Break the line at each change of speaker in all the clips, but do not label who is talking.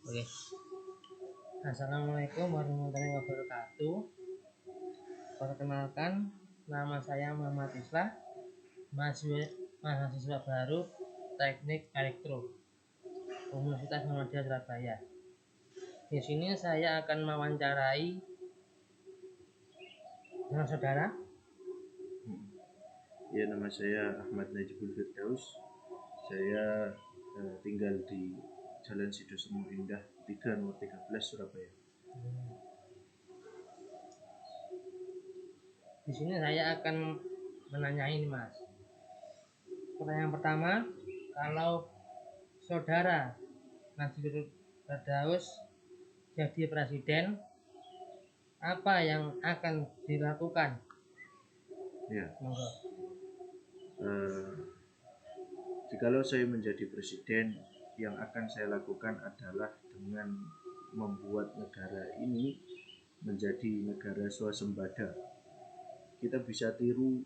Oke. Assalamualaikum warahmatullahi wabarakatuh. Perkenalkan, nama saya Muhammad Islah, mahasiswa baru Teknik Elektro Universitas Muhammadiyah Surabaya. Di sini saya akan mewawancarai dengan saudara.
Ya, nama saya Ahmad Najibul Firdaus. Saya tinggal di Jalan Sidosemu Indah 3 nomor 13 Surabaya.
Di sini saya akan menanyai Mas. Pertanyaan pertama, kalau saudara Najibul Firdaus jadi presiden, apa yang akan dilakukan?
Ya.
Monggo.
Jikalau saya menjadi presiden, yang akan saya lakukan adalah dengan membuat negara ini menjadi negara swasembada. Kita bisa tiru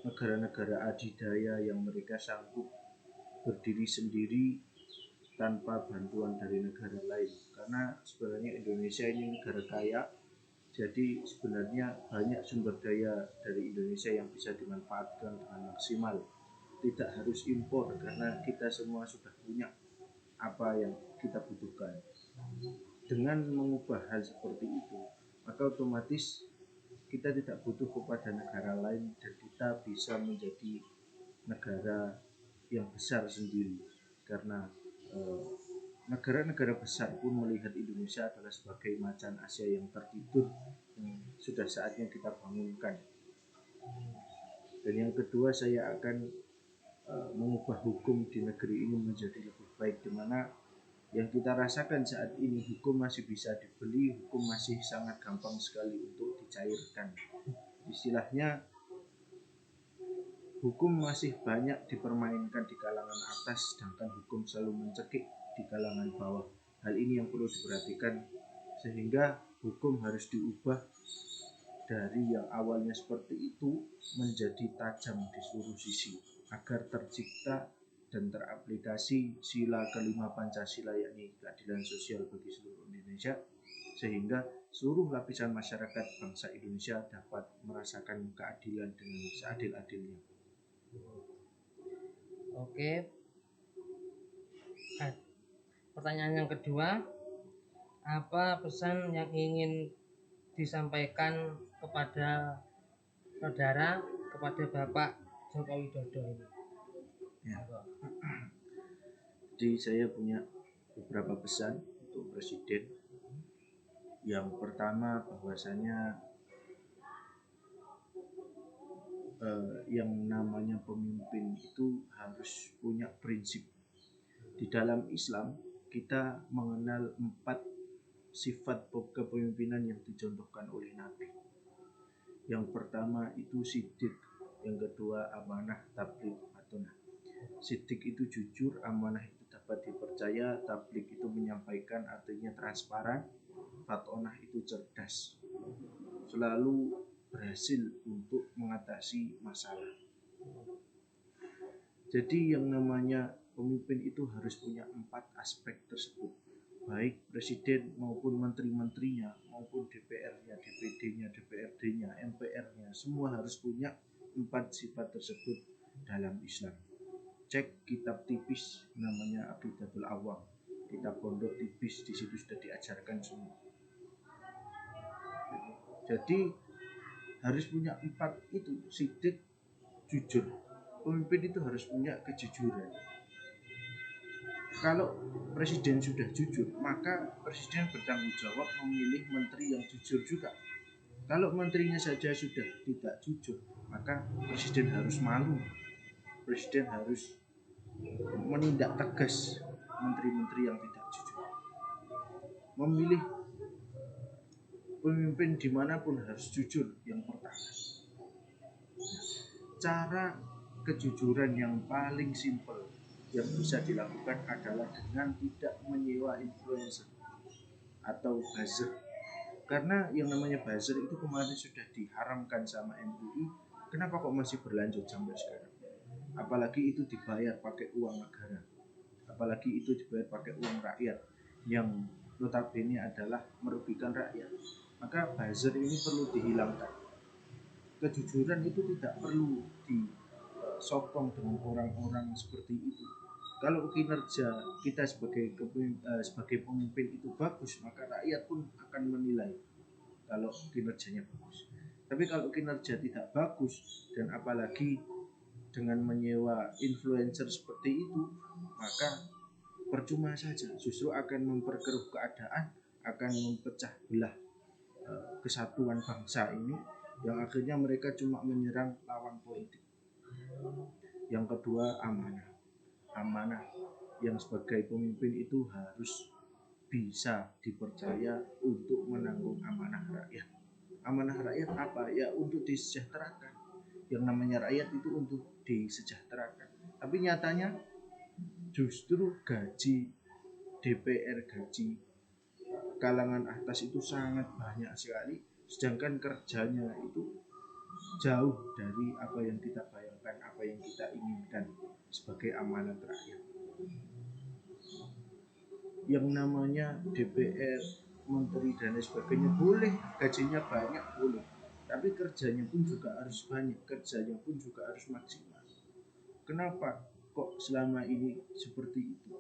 negara-negara adidaya yang mereka sanggup berdiri sendiri tanpa bantuan dari negara lain, karena sebenarnya Indonesia ini negara kaya, jadi sebenarnya banyak sumber daya dari Indonesia yang bisa dimanfaatkan dengan maksimal. Tidak harus impor karena kita semua sudah punya apa yang kita butuhkan. Dengan mengubah hal seperti itu, maka otomatis kita tidak butuh kepada negara lain dan kita bisa menjadi negara yang besar sendiri, karena negara-negara besar pun melihat Indonesia adalah sebagai macan Asia yang tertidur yang sudah saatnya kita bangunkan. Dan yang kedua, saya akan mengubah hukum di negeri ini menjadi lebih baik, di mana yang kita rasakan saat ini hukum masih bisa dibeli, hukum masih sangat gampang sekali untuk dicairkan. Istilahnya, hukum masih banyak dipermainkan di kalangan atas, sedangkan hukum selalu mencekik di kalangan bawah. Hal ini yang perlu diperhatikan, sehingga hukum harus diubah dari yang awalnya seperti itu menjadi tajam di seluruh sisi, agar tercipta dan teraplikasi sila kelima Pancasila, yakni keadilan sosial bagi seluruh Indonesia, sehingga seluruh lapisan masyarakat bangsa Indonesia dapat merasakan keadilan dengan seadil-adilnya.
Oke. Pertanyaan yang kedua, apa pesan yang ingin disampaikan kepada saudara, kepada Bapak Joko Widodo ini?
Ya. Jadi saya punya beberapa pesan untuk presiden. Yang pertama, bahwasanya yang namanya pemimpin itu harus punya prinsip. Di dalam Islam kita mengenal 4 sifat kepemimpinan yang dicontohkan oleh Nabi. Yang pertama itu siddiq, yang kedua amanah, tabligh, fatonah. Siddiq itu jujur, amanah itu dapat dipercaya, tabligh itu menyampaikan, artinya transparan, fatonah itu cerdas, selalu berhasil untuk mengatasi masalah. Jadi yang namanya pemimpin itu harus punya 4 aspek tersebut, baik presiden maupun menteri-menterinya, maupun DPR-nya, DPD-nya, DPRD-nya, MPR-nya, semua harus punya 4 sifat tersebut dalam Islam. Cek kitab tipis namanya Aqidatul Awam, kitab pondok tipis, di situ sudah diajarkan semua. Jadi harus punya 4 itu, siddiq, jujur. Pemimpin itu harus punya kejujuran. Kalau presiden sudah jujur, maka presiden bertanggung jawab memilih menteri yang jujur juga. Kalau menterinya saja sudah tidak jujur, maka presiden harus malu. Presiden harus menindak tegas menteri-menteri yang tidak jujur. Memilih pemimpin dimanapun harus jujur yang pertama. Cara kejujuran yang paling simpel yang bisa dilakukan adalah dengan tidak menyewa influencer atau buzzer. Karena yang namanya buzzer itu kemarin sudah diharamkan sama MUI, kenapa kok masih berlanjut sampai sekarang? Apalagi itu dibayar pakai uang negara. apalagi itu dibayar pakai uang rakyat yang notabene adalah merugikan rakyat. Maka buzzer ini perlu dihilangkan. Kejujuran itu tidak perlu disokong dengan orang-orang seperti itu. Kalau kinerja kita sebagai pemimpin itu bagus, maka rakyat pun akan menilai kalau kinerjanya bagus. Tapi kalau kinerja tidak bagus, dan apalagi dengan menyewa influencer seperti itu, maka percuma saja, justru akan memperkeruh keadaan, akan memecah belah kesatuan bangsa ini, yang akhirnya mereka cuma menyerang lawan politik. Yang kedua, amanah yang sebagai pemimpin itu harus bisa dipercaya untuk menanggung amanah rakyat. Amanah rakyat apa? Ya untuk disejahterakan. Yang namanya rakyat itu untuk disejahterakan. Tapi nyatanya justru gaji DPR, gaji kalangan atas itu sangat banyak sekali, sedangkan kerjanya itu jauh dari apa yang kita bayangkan, apa yang kita inginkan sebagai amanat rakyat. Yang namanya DPR, menteri dan lain sebagainya boleh gajinya banyak, boleh, tapi kerjanya pun juga harus banyak, kerjanya pun juga harus maksimal. Kenapa kok selama ini seperti itu?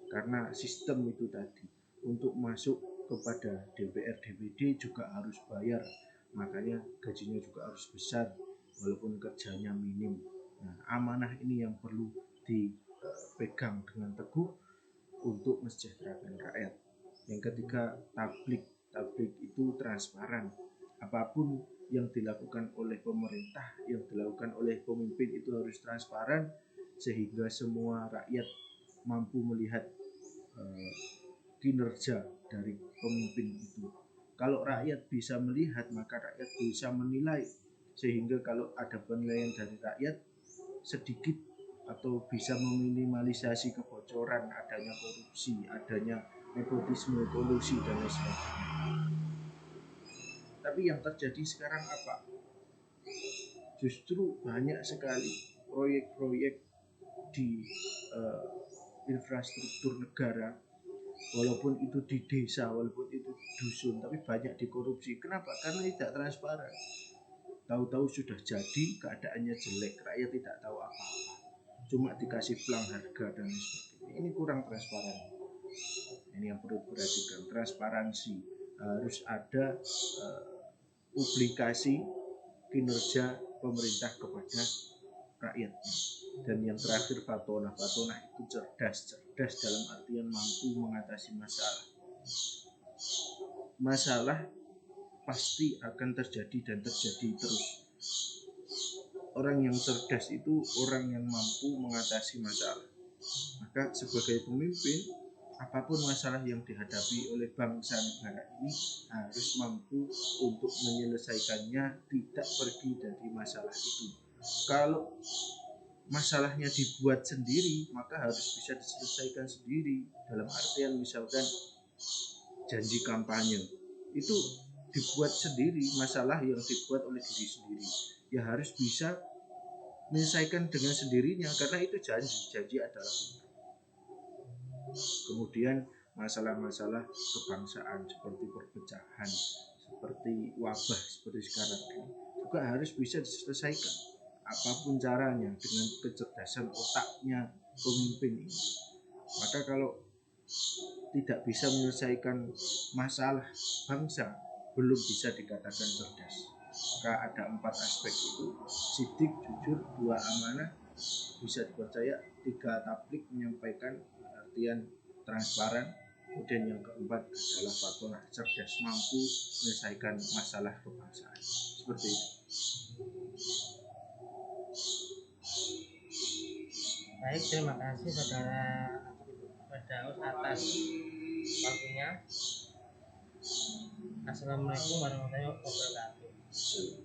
Karena sistem itu tadi, untuk masuk kepada DPR DPD juga harus bayar, makanya gajinya juga harus besar walaupun kerjanya minim. Nah, amanah ini yang perlu dipegang dengan teguh untuk mensejahterakan rakyat. Yang ketiga, tablik itu transparan. Apapun yang dilakukan oleh pemerintah, yang dilakukan oleh pemimpin itu harus transparan, sehingga semua rakyat mampu melihat kinerja dari pemimpin itu. Kalau rakyat bisa melihat, maka rakyat bisa menilai, sehingga kalau ada penilaian dari rakyat sedikit atau bisa meminimalisasi kebocoran, adanya korupsi, adanya nepotisme, kolusi dan lain sebagainya. Tapi yang terjadi sekarang apa? Justru banyak sekali proyek-proyek di infrastruktur negara, walaupun itu di desa, walaupun itu di dusun, tapi banyak dikorupsi. Kenapa? Karena tidak transparan. Tahu-tahu sudah jadi, keadaannya jelek, rakyat tidak tahu apa-apa, cuma dikasih pelang harga dan sebagainya. Ini kurang transparan. Ini yang perlu diperhatikan, transparansi. Harus ada publikasi kinerja pemerintah kepada rakyatnya. Dan yang terakhir, Fatonah itu cerdas dalam artian mampu mengatasi masalah pasti akan terjadi dan terjadi terus. Orang yang cerdas itu orang yang mampu mengatasi masalah. Maka sebagai pemimpin, apapun masalah yang dihadapi oleh bangsa negara ini harus mampu untuk menyelesaikannya, tidak pergi dari masalah itu. Kalau masalahnya dibuat sendiri, maka harus bisa diselesaikan sendiri. Dalam artian misalkan janji kampanye itu dibuat sendiri, masalah yang dibuat oleh diri sendiri, ya harus bisa menyelesaikan dengan sendirinya, karena itu janji adalah hutang. Kemudian masalah-masalah kebangsaan seperti perpecahan, seperti wabah seperti sekarang ini juga harus bisa diselesaikan apapun caranya dengan kecerdasan otaknya pemimpin ini. Maka kalau tidak bisa menyelesaikan masalah bangsa, belum bisa dikatakan cerdas. Maka ada 4 aspek itu: sidik, jujur, 2 amanah, bisa dipercaya, 3 tablik, menyampaikan artian transparan, kemudian yang keempat adalah Fatonah, cerdas, mampu menyelesaikan masalah kebangsaan. Seperti itu.
Baik, terima kasih saudara Firdaus atas waktunya. Assalamualaikum warahmatullahi wabarakatuh.